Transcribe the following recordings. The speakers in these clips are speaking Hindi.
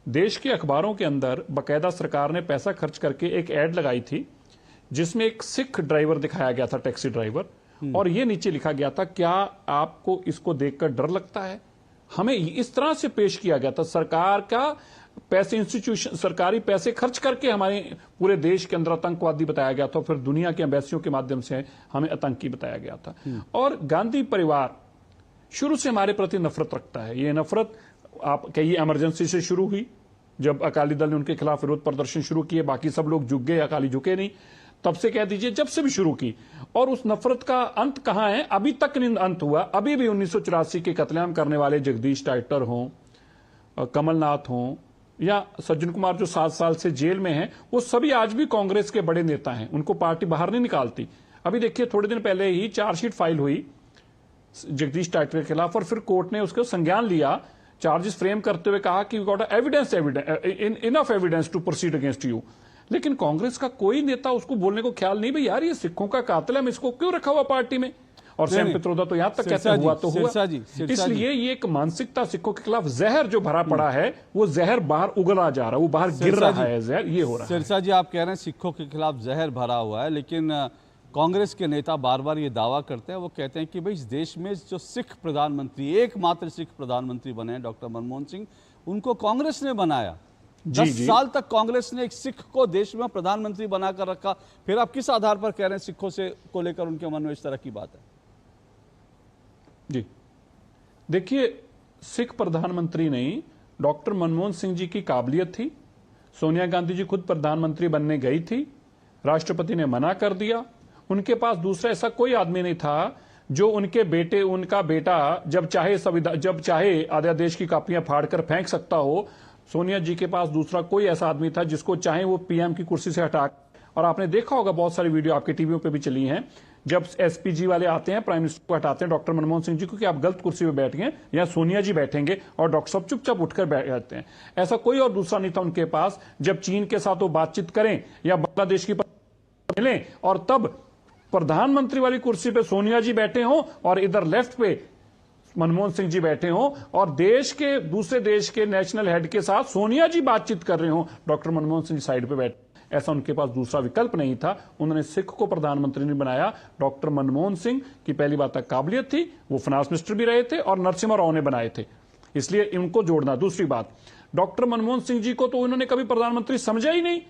देश के अखबारों के अंदर बकायदा सरकार ने पैसा खर्च करके एक एड लगाई थी जिसमें एक सिख ड्राइवर दिखाया गया था, टैक्सी ड्राइवर, और ये नीचे लिखा गया था, क्या आपको इसको देखकर डर लगता है। हमें इस तरह से पेश किया गया था, सरकार का पैसे, इंस्टीट्यूशन, सरकारी पैसे खर्च करके हमारे पूरे देश के अंदर आतंकवादी बताया गया था, फिर दुनिया के एम्बेसियों के माध्यम से हमें आतंकी बताया गया था। और गांधी परिवार शुरू से हमारे प्रति नफरत रखता है। ये नफरत आप कहिए इमरजेंसी से शुरू हुई, जब अकाली दल ने उनके खिलाफ विरोध प्रदर्शन शुरू किए, बाकी सब लोग झुक गए, अकाली झुके नहीं, तब से कह दीजिए जब से भी शुरू की। और उस नफरत का अंत कहां है? अभी तक नहीं अंत हुआ। अभी भी 1984 के कत्लेआम करने वाले जगदीश टाइटर हों, कमलनाथ हों, या सज्जन कुमार जो 7 साल से जेल में हैं, वो सभी आज भी कांग्रेस के बड़े नेता हैं, उनको पार्टी बाहर नहीं निकालती। अभी देखिए थोड़े दिन पहले ही चार्जशीट फाइल हुई जगदीश टाइटर के खिलाफ, और फिर कोर्ट ने उसका संज्ञान लिया, चार्जेस फ्रेम करते हुए कहा कि got evidence, enough evidence to proceed against you. लेकिन कांग्रेस का कोई नेता उसको बोलने को ख्याल नहीं, भाई यार ये सिखों का कातिल है, हम इसको क्यों रखा हुआ पार्टी में। और सैम पित्रोदा तो यहां तक कहते हुआ तो हुआ। इसलिए ये एक मानसिकता सिखों के खिलाफ जहर जो भरा पड़ा है, वो जहर बाहर उगला जा रहा है, वो बाहर गिर रहा है, जहर ये हो रहा है। सिरसा जी, आप कह रहे हैं सिखों के खिलाफ जहर भरा हुआ है, लेकिन कांग्रेस के नेता बार बार ये दावा करते हैं, वो कहते हैं कि भाई इस देश में जो सिख प्रधानमंत्री, एकमात्र सिख प्रधानमंत्री बने हैं डॉक्टर मनमोहन सिंह, उनको कांग्रेस ने बनाया। 10 साल तक कांग्रेस ने एक सिख को देश में प्रधानमंत्री बनाकर रखा। फिर आप किस आधार पर कह रहे हैं सिखों से को लेकर उनके मन में इस तरह की बात है? जी देखिए, सिख प्रधानमंत्री नहीं, डॉक्टर मनमोहन सिंह जी की काबिलियत थी। सोनिया गांधी जी खुद प्रधानमंत्री बनने गई थी, राष्ट्रपति ने मना कर दिया। उनके पास दूसरा ऐसा कोई आदमी नहीं था जो उनका बेटा जब चाहे अध्यादेश की कापियां फाड़कर फेंक सकता हो। सोनिया जी के पास दूसरा कोई ऐसा आदमी था जिसको चाहे वो पीएम की कुर्सी से हटा, और आपने देखा होगा बहुत सारी वीडियो आपके टीवियों पे भी चली हैं, जब एसपीजी वाले आते हैं प्राइम मिनिस्टर को हटाते हैं डॉक्टर मनमोहन सिंह जी को कि आप गलत कुर्सी पे बैठ गए, या सोनिया जी बैठेंगे, और डॉक्टर साहब चुपचाप उठकर बैठ जाते हैं। ऐसा कोई और दूसरा नहीं था उनके पास। जब चीन के साथ वो बातचीत करें या बांग्लादेश की मिलें, और तब प्रधानमंत्री वाली कुर्सी पे सोनिया जी बैठे हों और इधर लेफ्ट पे मनमोहन सिंह जी बैठे हों, और दूसरे देश के नेशनल हेड के साथ सोनिया जी बातचीत कर रहे हों, डॉक्टर मनमोहन सिंह साइड पे बैठे, ऐसा उनके पास दूसरा विकल्प नहीं था। उन्होंने सिख को प्रधानमंत्री नहीं बनाया। डॉक्टर मनमोहन सिंह की पहली बात तक काबिलियत थी, वो फाइनेंस मिनिस्टर भी रहे थे, और नरसिम्हा राव ने बनाए थे, इसलिए इनको जोड़ना। दूसरी बात, डॉक्टर मनमोहन सिंह जी को तो उन्होंने कभी प्रधानमंत्री समझा ही नहीं।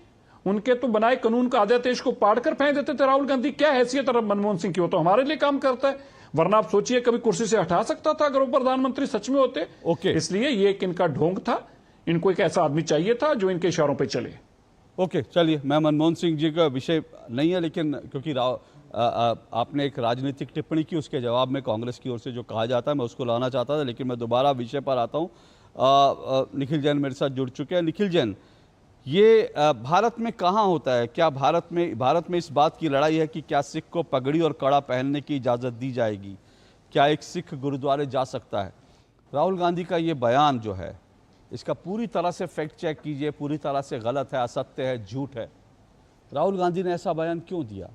उनके तो बनाए कानून का अध्यादेश को पाड़कर फेंक देते थे राहुल गांधी। क्या हैसियत है मनमोहन सिंह की, वो तो हमारे लिए काम करता है, वरना आप सोचिए कभी कुर्सी से हटा सकता था अगर वो प्रधानमंत्री सच में होते। इसलिए ये एक इनका ढोंग था, इनको एक ऐसा आदमी चाहिए था जो इनके इशारों पे चले। चलिए, मैं मनमोहन सिंह जी का विषय नहीं है, लेकिन क्योंकि आपने एक राजनीतिक टिप्पणी की, उसके जवाब में कांग्रेस की ओर से जो कहा जाता है मैं उसको लाना चाहता था, लेकिन मैं दोबारा विषय पर आता हूँ। निखिल जैन मेरे साथ जुड़ चुके हैं। निखिल जैन, ये भारत में कहाँ होता है? क्या भारत में इस बात की लड़ाई है कि क्या सिख को पगड़ी और कड़ा पहनने की इजाज़त दी जाएगी? क्या एक सिख गुरुद्वारे जा सकता है? राहुल गांधी का ये बयान जो है, इसका पूरी तरह से फैक्ट चेक कीजिए, पूरी तरह से गलत है, असत्य है, झूठ है। राहुल गांधी ने ऐसा बयान क्यों दिया?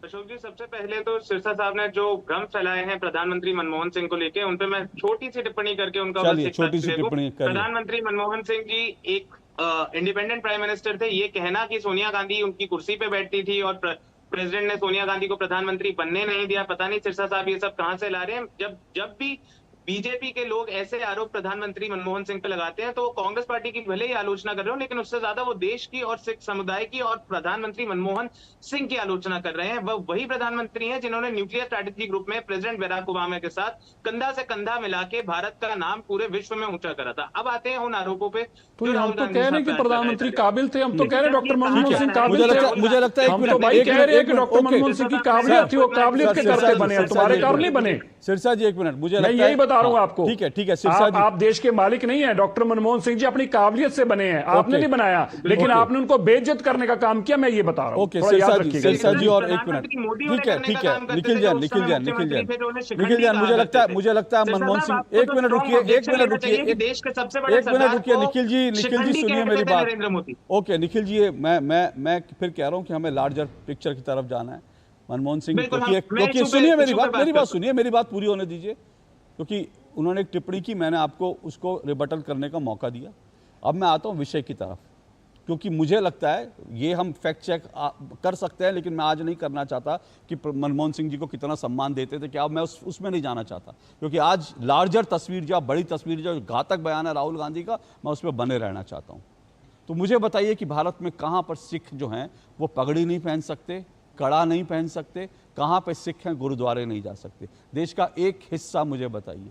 अशोक जी, सबसे पहले तो सिरसा साहब ने जो भ्रम फैलाए हैं प्रधानमंत्री मनमोहन सिंह को लेके, उन पे मैं छोटी सी टिप्पणी करके उनका प्रधानमंत्री मनमोहन सिंह जी एक इंडिपेंडेंट प्राइम मिनिस्टर थे। ये कहना कि सोनिया गांधी उनकी कुर्सी पे बैठती थी और प्रेसिडेंट ने सोनिया गांधी को प्रधानमंत्री बनने नहीं दिया, पता नहीं सिरसा साहब ये सब कहां से ला रहे हैं। जब भी बीजेपी के लोग ऐसे आरोप प्रधानमंत्री मनमोहन सिंह पे लगाते हैं तो वो कांग्रेस पार्टी की भले ही आलोचना कर रहे हो, लेकिन उससे ज्यादा वो देश की और सिख समुदाय की और प्रधानमंत्री मनमोहन सिंह की आलोचना कर रहे हैं। वह वही प्रधानमंत्री हैं जिन्होंने न्यूक्लियर स्ट्रैटेजी ग्रुप में प्रेसिडेंट बराक ओबामा के साथ कंधा से कंधा मिला के भारत का नाम पूरे विश्व में ऊंचा करा था। अब आते हैं उन आरोपों पे। तो हम तो कह रहे हैं कि प्रधानमंत्री काबिल थे, हम तो कह रहे हैं डॉक्टर मनमोहन सिंह काबिल थे। मुझे लगता है हम तो भाई कह रहे हैं कि डॉक्टर मनमोहन सिंह की काबिलियत थी, वो काबिलियत के करते बने, तुम्हारे कारण नहीं बने। सिरसा जी, एक मिनट, मुझे मैं यही बता रहा हूँ आपको। ठीक है सिरसा जी, आप देश के मालिक नहीं है। डॉक्टर मनमोहन सिंह जी अपनी काबिलियत से बने हैं, आपने नहीं बनाया, लेकिन आपने उनको बेइज्जत करने का काम किया, मैं ये बता रहा हूँ। सिरसा जी, और एक मिनट, ठीक है निखिल जैन, मुझे लगता है मनमोहन सिंह, एक मिनट रुकिए, निखिल जी सुनिए मेरी बात। ओके निखिल जी, मैं फिर कह रहा हूँ कि हमें लार्जर पिक्चर की तरफ जाना है। मनमोहन सिंह, क्योंकि सुनिए मेरी बात, सुनिए, मेरी बात पूरी होने दीजिए, क्योंकि उन्होंने एक टिप्पणी की, मैंने आपको उसको रिबटल करने का मौका दिया। अब मैं आता हूं विषय की तरफ, क्योंकि मुझे लगता है ये हम फैक्ट चेक कर सकते हैं, लेकिन मैं आज नहीं करना चाहता कि मनमोहन सिंह जी को कितना सम्मान देते थे, क्या मैं उसमें नहीं जाना चाहता, क्योंकि आज लार्जर तस्वीर जो बड़ी तस्वीर जो घातक बयान है राहुल गांधी का, मैं उसमें बने रहना चाहता हूँ। तो मुझे बताइए कि भारत में कहाँ पर सिख जो हैं वो पगड़ी नहीं पहन सकते, कड़ा नहीं पहन सकते, कहाँ पर सिख हैं गुरुद्वारे नहीं जा सकते? देश का एक हिस्सा मुझे बताइए।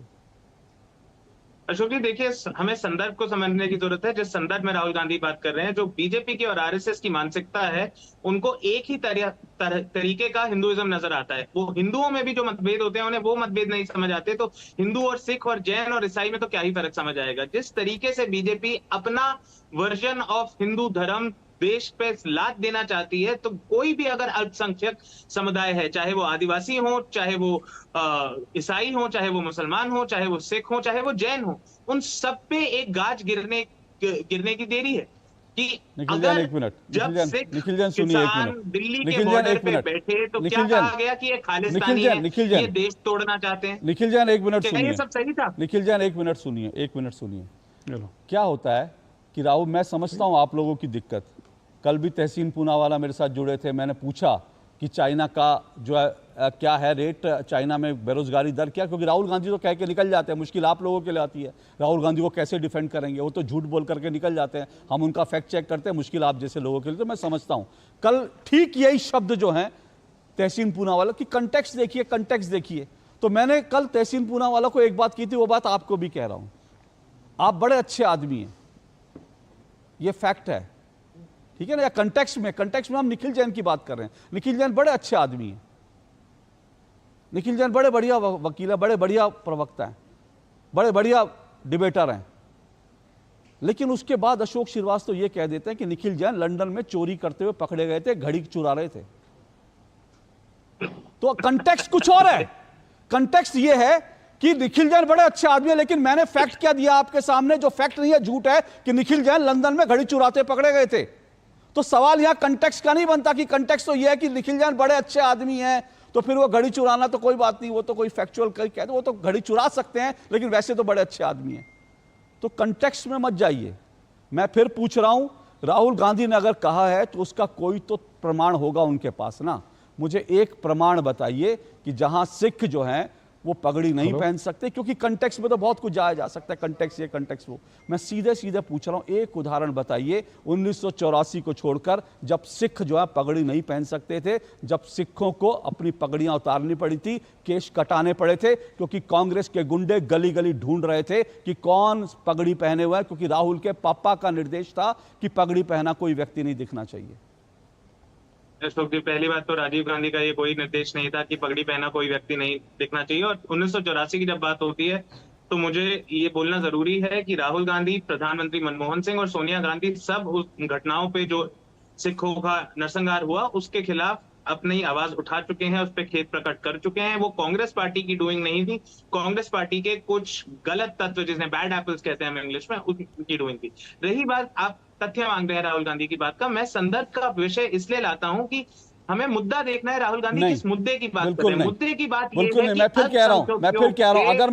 अशोक जी देखिए, हमें संदर्भ को समझने की जरूरत है। जिस संदर्भ में राहुल गांधी बात कर रहे हैं, जो बीजेपी की और आरएसएस की मानसिकता है, उनको एक ही तरीके का हिंदुइज्म नजर आता है। वो हिंदुओं में भी जो मतभेद होते हैं उन्हें वो मतभेद नहीं समझ आते, तो हिंदू और सिख और जैन और ईसाई में तो क्या ही फर्क समझ आएगा। जिस तरीके से बीजेपी अपना वर्जन ऑफ हिंदू धर्म देश पे लाद देना चाहती है, तो कोई भी अगर अल्पसंख्यक समुदाय है, चाहे वो आदिवासी हो, चाहे वो ईसाई हो, चाहे वो मुसलमान हो, चाहे वो सिख हो, चाहे वो जैन हो, उन सब पे एक गाज गिरने की देरी है कि अगर जब सिख किसान दिल्ली के बॉर्डर पे बैठे तो क्या कहा गया कि ये खालिस्तानी है, ये देश तोड़ना चाहते हैं। निखिल जैन एक मिनट सुनिए, ये सब सही था? निखिल जैन एक मिनट सुनिए। क्या होता है कि राहुल, मैं समझता हूं आप लोगों की दिक्कत। कल भी तहसीन पूनावाला मेरे साथ जुड़े थे, मैंने पूछा कि चाइना का जो है क्या है रेट, चाइना में बेरोजगारी दर क्या, क्योंकि राहुल गांधी तो कह के निकल जाते हैं, मुश्किल आप लोगों के लिए आती है। राहुल गांधी को कैसे डिफेंड करेंगे, वो तो झूठ बोल करके निकल जाते हैं, हम उनका फैक्ट चेक करते हैं, मुश्किल आप जैसे लोगों के लिए। तो मैं समझता हूं कल ठीक यही शब्द जो हैं तहसीन पूनावाला की, कंटेक्स्ट देखिए। तो मैंने कल तहसीन पूनावाला को एक बात की थी, वो बात आपको भी कह रहा हूं। आप बड़े अच्छे आदमी हैं, ये फैक्ट है, ठीक है ना। या कंटेक्स्ट में हम निखिल जैन की बात कर रहे हैं। निखिल जैन बड़े अच्छे आदमी हैं, निखिल जैन बड़े बढ़िया वकील है, बड़े बढ़िया प्रवक्ता हैं, बड़े बढ़िया डिबेटर हैं। लेकिन उसके बाद अशोक श्रीवास्तव ये कह देते हैं कि निखिल जैन लंदन में चोरी करते हुए पकड़े गए थे, घड़ी चुरा रहे थे। तो कंटेक्स्ट कुछ और है। कंटेक्स्ट ये है कि निखिल जैन बड़े अच्छे आदमी है, लेकिन मैंने फैक्ट क्या दिया आपके सामने, जो फैक्ट नहीं है, झूठ है, कि निखिल जैन लंदन में घड़ी चुराते पकड़े गए थे। तो सवाल यहां कंटेक्स्ट का नहीं बनता कि कंटेक्स्ट तो यह है कि निखिल जैन बड़े अच्छे आदमी हैं, तो फिर वो घड़ी चुराना तो कोई बात नहीं, वो तो कोई फैक्चुअल कहते, वो तो घड़ी चुरा सकते हैं, लेकिन वैसे तो बड़े अच्छे आदमी हैं। तो कंटेक्स्ट में मत जाइए। मैं फिर पूछ रहा हूं, राहुल गांधी ने अगर कहा है तो उसका कोई तो प्रमाण होगा उनके पास ना। मुझे एक प्रमाण बताइए कि जहां सिख जो हैं वो पगड़ी नहीं पहन सकते, क्योंकि कंटेक्स्ट में तो बहुत कुछ जाया जा सकता है, कंटेक्स्ट ये कंटेक्स्ट वो। मैं सीधे पूछ रहा हूं, एक उदाहरण बताइए 1984 को छोड़कर, जब सिख जो है पगड़ी नहीं पहन सकते थे, जब सिखों को अपनी पगड़ियां उतारनी पड़ी थी, केश कटाने पड़े थे, क्योंकि कांग्रेस के गुंडे गली गली ढूंढ रहे थे कि कौन पगड़ी पहने हुआ है, क्योंकि राहुल के पापा का निर्देश था कि पगड़ी पहना कोई व्यक्ति नहीं दिखना चाहिए। अशोक जी, पहली बात तो राजीव गांधी का ये कोई निर्देश नहीं था कि पगड़ी पहना कोई व्यक्ति नहीं दिखना चाहिए। और 1984 की जब बात होती है तो मुझे ये बोलना जरूरी है कि राहुल गांधी, प्रधानमंत्री मनमोहन सिंह और सोनिया गांधी सब उस घटनाओं पे जो सिखों का नरसंहार हुआ उसके खिलाफ अपनी आवाज उठा चुके हैं, उस पर खेद प्रकट कर चुके हैं। वो कांग्रेस पार्टी की डूइंग नहीं थी, कांग्रेस पार्टी के कुछ गलत तत्व, जिन्हें बैड एप्पल्स कहते हैं हम इंग्लिश में, उनकी डूइंग थी। रही बात, आप तथ्य मांग रहे हैं राहुल गांधी की बात का, मैं संदर्भ का विषय इसलिए लाता हूं कि हमें मुद्दा देखना है। राहुल गांधी किस मुद्दे की बात कर रहे हैं? मुद्दे की बात ये है कि मैं फिर कह रहा हूं, अगर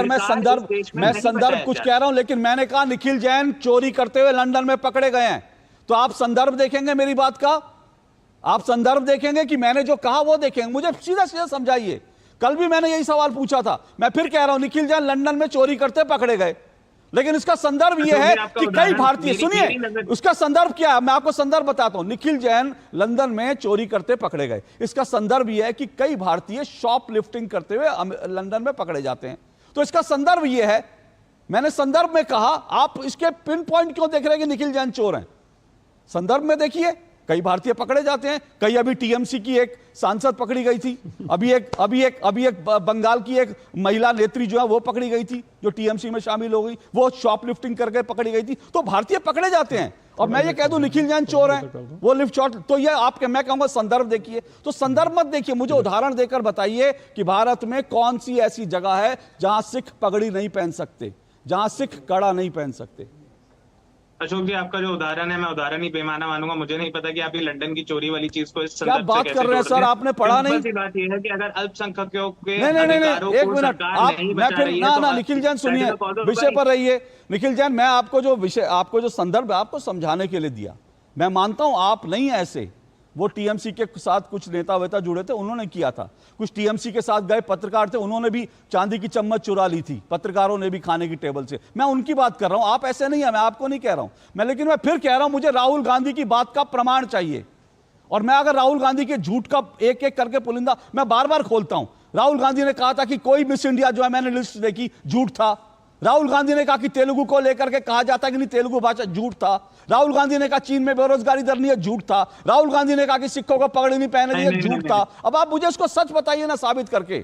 मैं संदर्भ कुछ कह रहा हूं, लेकिन मैंने कहा निखिल जैन चोरी करते हुए लंदन में पकड़े गए हैं, तो आप संदर्भ देखेंगे मेरी बात का, आप संदर्भ देखेंगे कि मैंने जो कहा वो देखेंगे। मुझे सीधा सीधा समझाइए। कल भी मैंने यही सवाल पूछा था, मैं फिर कह रहा हूं निखिल जैन लंदन में चोरी करते पकड़े गए, लेकिन इसका संदर्भ यह है कि कई भारतीय, सुनिए उसका संदर्भ क्या है, मैं आपको संदर्भ बताता हूं। निखिल जैन लंदन में चोरी करते पकड़े गए, इसका संदर्भ यह है कि कई भारतीय शॉप लिफ्टिंग करते हुए लंदन में पकड़े जाते हैं। तो इसका संदर्भ यह है, मैंने संदर्भ में कहा, आप इसके पिन पॉइंट क्यों देख रहे हैं कि निखिल जैन चोर हैं? संदर्भ में देखिए, कई भारतीय पकड़े जाते हैं, कई अभी टीएमसी की एक सांसद पकड़ी गई थी, अभी एक बंगाल की एक महिला नेत्री जो है वो पकड़ी गई थी, जो टीएमसी में शामिल हो गई, वो शॉपलिफ्टिंग करके पकड़ी गई थी। तो भारतीय पकड़े जाते हैं, और मैं ये कह दूं निखिल जैन चोर हैं, वो लिफ्ट शॉट, तो ये आपके, मैं कहूंगा संदर्भ देखिए। तो संदर्भ मत देखिए, मुझे उदाहरण देकर बताइए कि भारत में कौन सी ऐसी जगह है जहां सिख पगड़ी नहीं पहन सकते, जहां सिख कड़ा नहीं पहन सकते। अशोक जी, आपका जो उदाहरण है, मैं उदाहरण ही बेमाना मानूंगा। मुझे नहीं पता कि आप ये लंदन की चोरी वाली चीज को इस क्या संदर्भ बात से कर रहे हैं कैसे सर, आपने पढ़ा नहीं? सिंपल सी बात यह है कि अगर अल्पसंख्यकों के नहीं, अधिकारों एक को मिनट, सरकार आप नहीं मैं बचा फिर रही है तो निखिल जैन सुनिए, विषय पर रहिए। निखिल जैन, मैं आपको जो विषय, आपको जो संदर्भ आपको समझाने के लिए दिया, मैं मानता हूं आप नहीं ऐसे, वो टीएमसी के साथ कुछ नेता वेता जुड़े थे, उन्होंने किया था। कुछ टीएमसी के साथ गए पत्रकार थे, उन्होंने भी चांदी की चम्मच चुरा ली थी, पत्रकारों ने भी खाने की टेबल से। मैं उनकी बात कर रहा हूं, आप ऐसे नहीं है, मैं आपको नहीं कह रहा हूं लेकिन मैं फिर कह रहा हूं, मुझे राहुल गांधी की बात का प्रमाण चाहिए। और मैं अगर राहुल गांधी के झूठ का एक एक करके पुलिंदा मैं बार बार खोलता हूं। राहुल गांधी ने कहा था कि कोई मिस इंडिया जो है, मैंने लिस्ट देखी, झूठ था। राहुल गांधी ने कहा कि तेलुगु को लेकर के कहा जाता है कि नहीं तेलुगु भाषा, झूठ था। राहुल गांधी ने कहा चीन में बेरोजगारी दर नहीं है, झूठ था। राहुल गांधी ने कहा कि सिखों को पगड़ी नहीं पहने दी, झूठ था। अब आप मुझे उसको सच बताइए ना, साबित करके।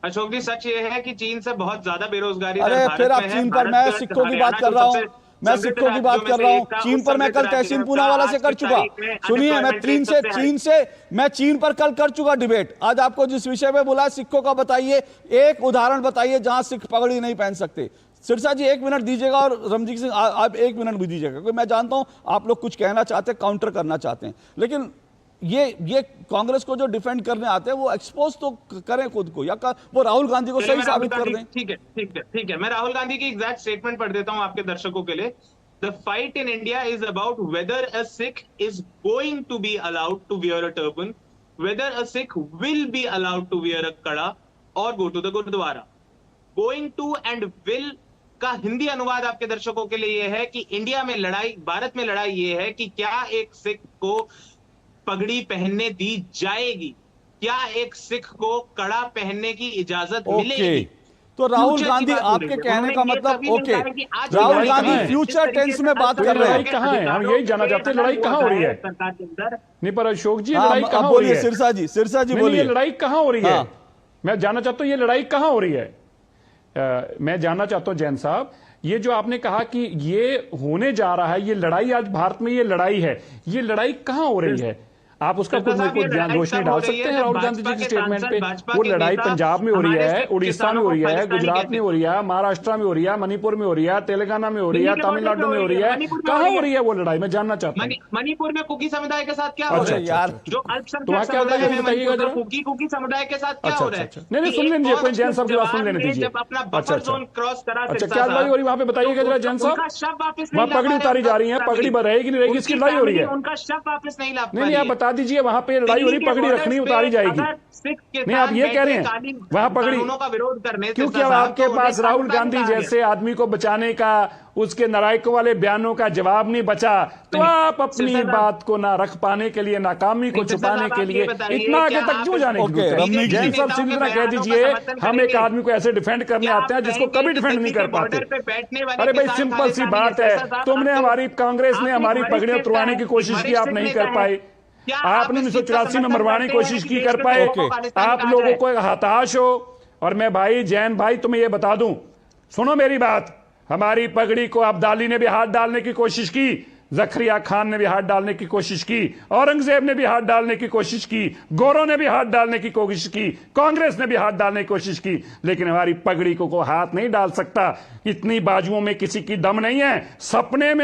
अशोक जी, सच ये है कि चीन से बहुत ज्यादा बेरोजगारी अरे फिर आप चीन पर, मैं सिखों की बात कर रहा हूं, मैं सिखों की बात कर रहा हूं। चीन पर मैं कल तहसीन पूनावाला से कर चुका। सुनिए, मैं चीन पर कल कर चुका डिबेट। आज आपको जिस विषय पे बोला सिखों का बताइए, एक उदाहरण बताइए जहां सिख पगड़ी नहीं पहन सकते। सिरसा जी 1 मिनट दीजिएगा, और रमजीत सिंह आप 1 मिनट भी दीजिएगा, क्योंकि मैं जानता हूं आप लोग कुछ कहना चाहते हैं, काउंटर करना चाहते हैं, लेकिन ये कांग्रेस को जो डिफेंड करने आते हैं वो एक्सपोज तो करें खुद को, या वो राहुल गांधी को सही साबित कर दें। ठीक है, मैं राहुल गांधी की एग्जैक्ट स्टेटमेंट पढ़ देता हूं आपके दर्शकों के लिए। The fight in India is about whether a Sikh is going to be allowed to wear a turban, whether a Sikh will be allowed to wear a kara और go to the gurdwara. Going to and will का हिंदी अनुवाद आपके दर्शकों के लिए यह है कि इंडिया में लड़ाई, भारत में लड़ाई यह है कि क्या एक सिख को पगड़ी पहनने दी जाएगी, क्या एक सिख को कड़ा पहनने की इजाजत मिलेगी। तो राहुल गांधी, आपके कहने का मतलब, okay, Rahul Gandhi future tense में बात कर रहे हैं। कहां है, हम यही जानना चाहते हैं, लड़ाई कहां हो रही है सरकार के अंदर। नहीं, पर अशोक जी लड़ाई कहां हो रही है? सिरसा जी बोलिए, लड़ाई कहां हो रही है? मैं जानना चाहता हूं ये लड़ाई कहां हो रही है। मैं जानना चाहता हूं जैन साहब, ये जो आपने कहा कि ये होने जा रहा है, ये लड़ाई आज भारत में, ये लड़ाई है, ये लड़ाई कहां हो रही है? आप उसका कुछ रोशनी डाल सकते हैं राहुल गांधी जी की स्टेटमेंट पे? वो लड़ाई पंजाब में हो रही है, उड़ीसा में हो रही है, गुजरात में हो रही है, महाराष्ट्र में हो रही है, मणिपुर में हो रही है, तेलंगाना में हो रही है, तमिलनाडु में हो रही है, कहां हो रही है वो लड़ाई? मैं जानना चाहता हूँ। मणिपुर में कुकी समुदाय के साथ क्या हो रहा है यार? जो अल्पसंख्यक समुदाय है, बताइएगा जरा। कुकी समुदाय के साथ क्या हो रहा है? नहीं, सुन लेने दीजिए, कोई जैन साहब की बात सुन लेने दीजिए। अपना बफर जोन क्रॉस करा, क्या लड़ाई हो रही है वहां पे, बताइएगा जरा जैन साहब। वहां पगड़ी उतारी जा रही है, पगड़ी रहेगी नहीं रहेगी, इसकी लड़ाई हो रही है। उनका शव वापस नहीं ला, नहीं, आप बता दीजिए वहां पे लड़ाई हो रही, पगड़ी रखनी उतारी जाएगी। नहीं, आप ये कह रहे हैं वहां पगड़ी का विरोध करने, क्योंकि अब आपके पास राहुल गांधी जैसे आदमी को बचाने का, उसके नारायकों वाले बयानों का जवाब नहीं बचा, तो आप अपनी बात को ना रख पाने के लिए, नाकामी को छुपाने के लिए इतना आगे तक क्यों जाने की? जैन साहब सीधी तरह कह दीजिए, हम एक आदमी को ऐसे डिफेंड करने आते हैं जिसको कभी डिफेंड नहीं कर पाते। अरे भाई, सिंपल सी बात है, तुमने हमारी, कांग्रेस ने हमारी पगड़ियां उतरवाने की कोशिश की, आप नहीं कर पाए। आपने 1984 में मरवाने की कोशिश की, कर पाए? आप लोगों को हताश हो। और मैं भाई जैन भाई तुम्हें यह बता दूं, सुनो मेरी बात, हमारी पगड़ी को अब्दाली ने भी हाथ डालने की कोशिश की, जखरिया खान ने भी हाथ डालने की कोशिश की, औरंगजेब ने भी हाथ डालने की कोशिश की, गोरों ने भी हाथ डालने की कोशिश की, कांग्रेस ने भी हाथ डालने की कोशिश की, लेकिन हमारी पगड़ी को हाथ नहीं डाल सकता। इतनी बाजुओं में किसी की दम नहीं है। सपने में